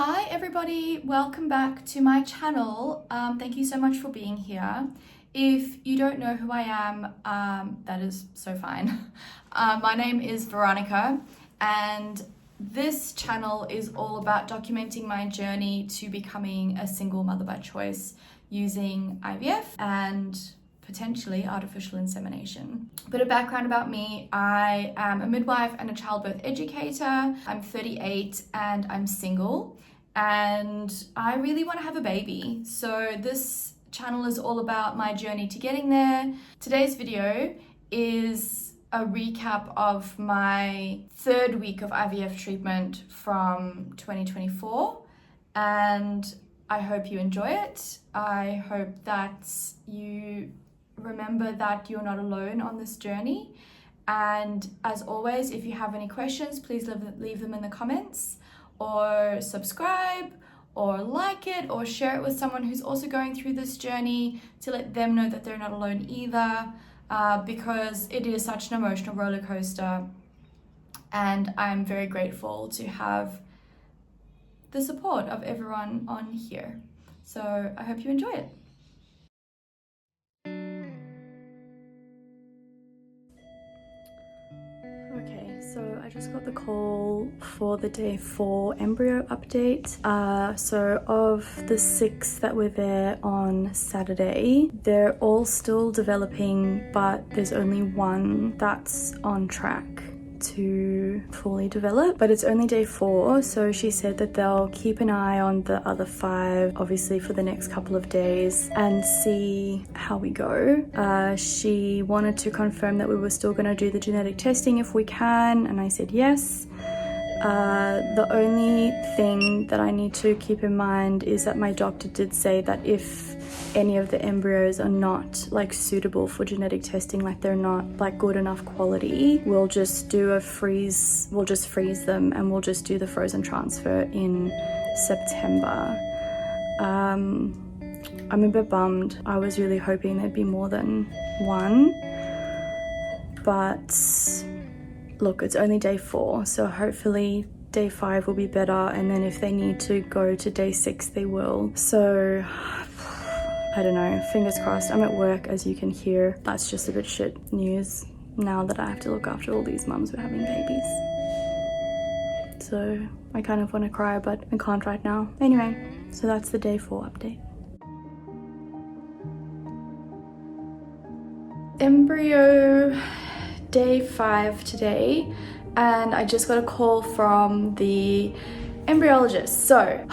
Hi everybody, welcome back to my channel. Thank you so much for being here. If you don't know who I am, that is so fine. My name is Veronica and this channel is all about documenting my journey to becoming a single mother by choice using IVF and potentially artificial insemination. A bit of background about me: I am a midwife and a childbirth educator. I'm 38 and I'm single and I really want to have a baby. So this channel is all about my journey to getting there. Today's video is a recap of my third week of IVF treatment from 2024 and I hope you enjoy it. I hope that you remember that you're not alone on this journey. And as always, if you have any questions, please leave them in the comments, or subscribe, or like it, or share it with someone who's also going through this journey to let them know that they're not alone either, because it is such an emotional roller coaster. And I'm very grateful to have the support of everyone on here. So I hope you enjoy it. Okay, so I just got the call for the day 4 embryo update. So of the 6 that were there on Saturday, they're all still developing, but there's only one that's on track to fully develop, but it's only day 4, so she said that they'll keep an eye on the other 5 obviously for the next couple of days and see how we go. She wanted to confirm that we were still going to do the genetic testing if we can, and I said yes. The only thing that I need to keep in mind is that my doctor did say that if any of the embryos are not like suitable for genetic testing, like they're not like good enough quality, we'll just do a freeze, we'll just freeze them and we'll just do the frozen transfer in September. I'm a bit bummed. I was really hoping there'd be more than one, but look, it's only day 4, so hopefully day 5 will be better, and then if they need to go to day 6 they will. So I don't know, fingers crossed. I'm at work, as you can hear. That's just a bit shit news now that I have to look after all these mums who are having babies. So I kind of want to cry, but I can't right now. Anyway, so that's the day 4 update. Embryo day 5 today, and I just got a call from the embryologist. So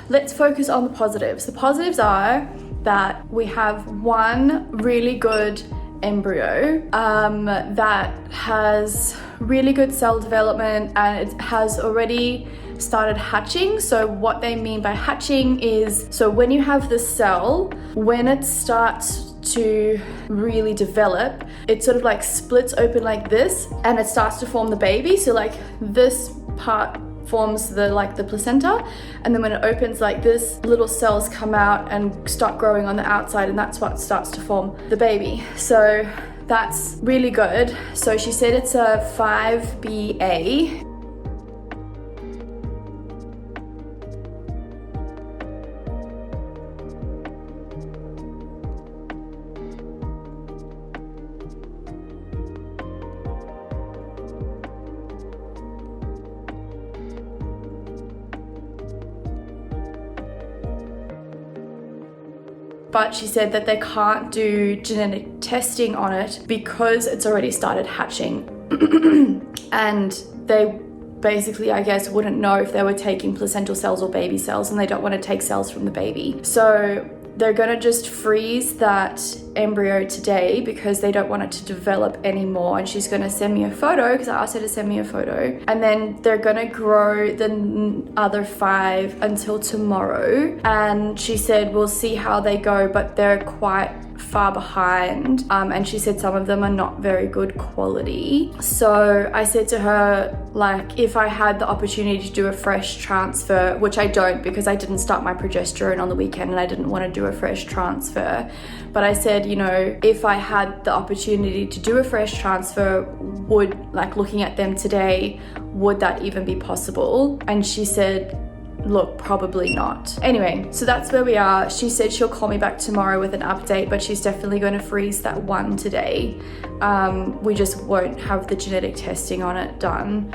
let's focus on the positives. The positives are that we have one really good embryo that has really good cell development and it has already started hatching. So what they mean by hatching is, so when you have the cell, when it starts to really develop, it sort of like splits open like this and it starts to form the baby. So like this part forms the placenta, and then when it opens like this, little cells come out and start growing on the outside, and that's what starts to form the baby. So that's really good. So she said it's a 5BA. But she said that they can't do genetic testing on it because it's already started hatching. And they basically, I guess, wouldn't know if they were taking placental cells or baby cells, and they don't want to take cells from the baby. So they're gonna just freeze that embryo today because they don't want it to develop anymore, and she's gonna send me a photo because I asked her to send me a photo, and then they're gonna grow the other 5 until tomorrow. And she said we'll see how they go, but they're quite far behind, and she said some of them are not very good quality. So I said to her, like, if I had the opportunity to do a fresh transfer, which I don't because I didn't start my progesterone on the weekend and I didn't want to do a fresh transfer, but I said, you know, if I had the opportunity to do a fresh transfer, would, like, looking at them today, would that even be possible? And she said look, probably not. Anyway, so that's where we are. She said she'll call me back tomorrow with an update, but she's definitely going to freeze that one today. We just won't have the genetic testing on it done.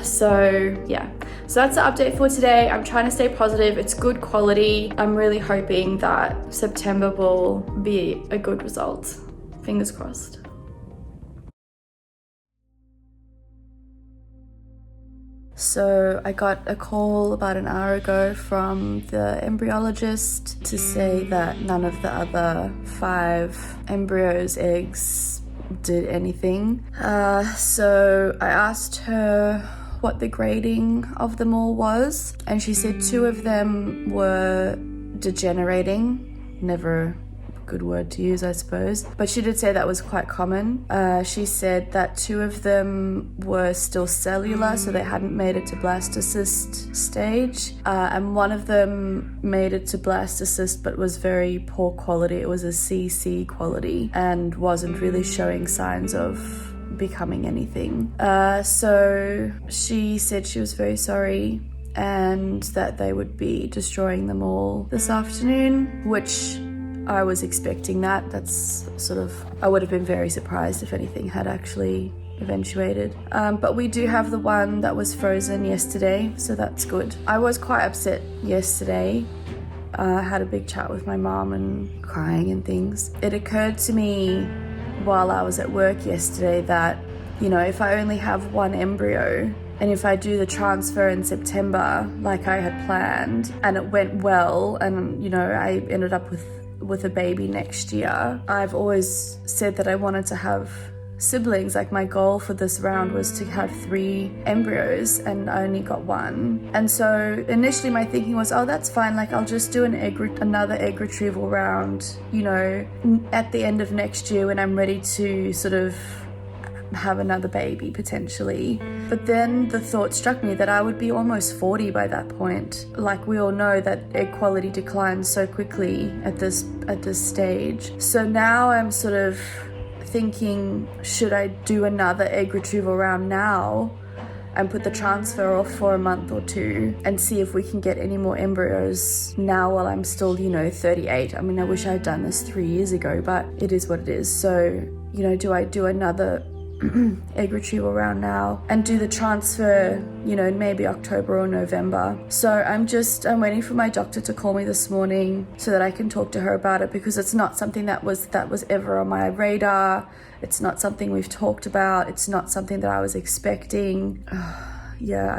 So yeah, so that's the update for today. I'm trying to stay positive. It's good quality. I'm really hoping that September will be a good result. Fingers crossed. So I got a call about an hour ago from the embryologist to say that none of the other 5 embryos' eggs did anything. So I asked her what the grading of them all was, and she said 2 of them were degenerating. Never good word to use, I suppose, but she did say that was quite common. She said that 2 of them were still cellular, so they hadn't made it to blastocyst stage, and 1 of them made it to blastocyst but was very poor quality. It was a CC quality and wasn't really showing signs of becoming anything. So she said she was very sorry and that they would be destroying them all this afternoon, which I was expecting that. That's sort of, I would have been very surprised if anything had actually eventuated. But we do have the one that was frozen yesterday, so that's good. I was quite upset yesterday. I had a big chat with my mom and crying and things. It occurred to me while I was at work yesterday that, you know, if I only have 1 embryo, and if I do the transfer in September like I had planned and it went well, and, you know, I ended up with a baby next year, I've always said that I wanted to have siblings. Like, my goal for this round was to have 3 embryos, and I only got 1. And so initially my thinking was, oh, that's fine, like I'll just do another egg retrieval round, you know, at the end of next year when I'm ready to sort of have another baby potentially. But then the thought struck me that I would be almost 40 by that point. Like, we all know that egg quality declines so quickly at this stage. So now I'm sort of thinking, should I do another egg retrieval round now and put the transfer off for a month or 2 and see if we can get any more embryos now while I'm still, you know, 38. I mean, I wish I'd done this 3 years ago, but it is what it is. So, you know, do I do another egg retrieval round now and do the transfer, you know, maybe October or November? So I'm waiting for my doctor to call me this morning so that I can talk to her about it, because it's not something that was ever on my radar. It's not something we've talked about. It's not something that I was expecting. Yeah,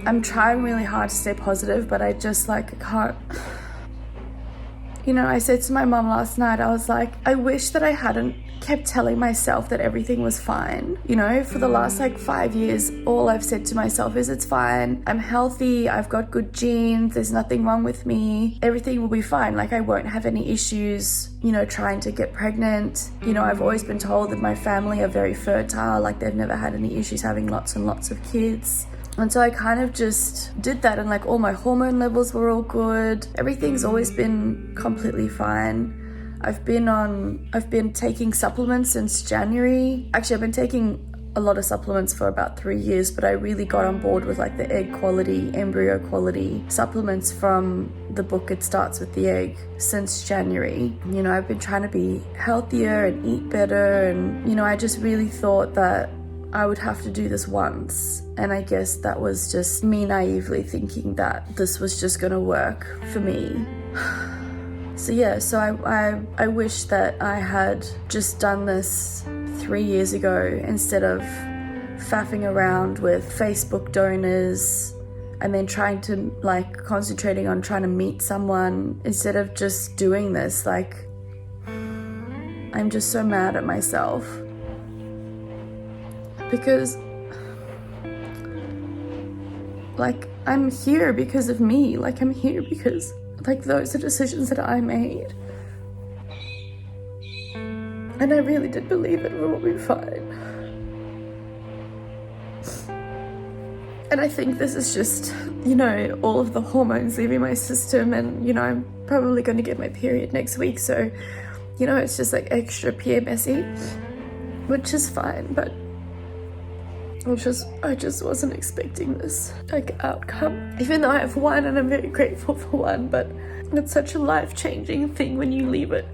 I'm trying really hard to stay positive, but I just, like, I can't. You know, I said to my mom last night, I was like, I wish that I hadn't kept telling myself that everything was fine. You know, for the last 5 years, all I've said to myself is, it's fine. I'm healthy. I've got good genes. There's nothing wrong with me. Everything will be fine. Like, I won't have any issues, you know, trying to get pregnant. You know, I've always been told that my family are very fertile. Like, they've never had any issues having lots and lots of kids. And so I kind of just did that, and like all my hormone levels were all good. Everything's always been completely fine. I've been taking supplements since January. Actually, I've been taking a lot of supplements for about 3 years, but I really got on board with like the egg quality, embryo quality supplements from the book It Starts With the Egg since January. You know, I've been trying to be healthier and eat better, and, you know, I just really thought that I would have to do this once, and I guess that was just me naively thinking that this was just gonna work for me. So yeah, so I wish that I had just done this 3 years ago instead of faffing around with Facebook donors and then trying to, like, concentrating on trying to meet someone instead of just doing this. Like, I'm just so mad at myself. Because, like, I'm here because of me. Like, I'm here because, like, those are decisions that I made. And I really did believe it will be fine. And I think this is just, you know, all of the hormones leaving my system, and, you know, I'm probably going to get my period next week. So, you know, it's just like extra PMSy, which is fine, but I just wasn't expecting this outcome. Even though I have one and I'm very grateful for one, but it's such a life-changing thing when you leave it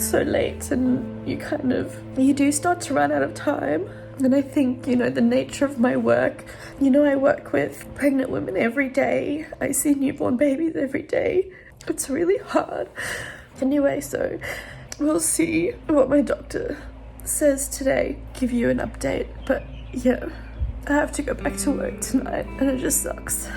so late, and you do start to run out of time. And I think, the nature of my work, I work with pregnant women every day. I see newborn babies every day. It's really hard. Anyway, so we'll see what my doctor says today, give you an update. But yeah, I have to go back to work tonight and it just sucks.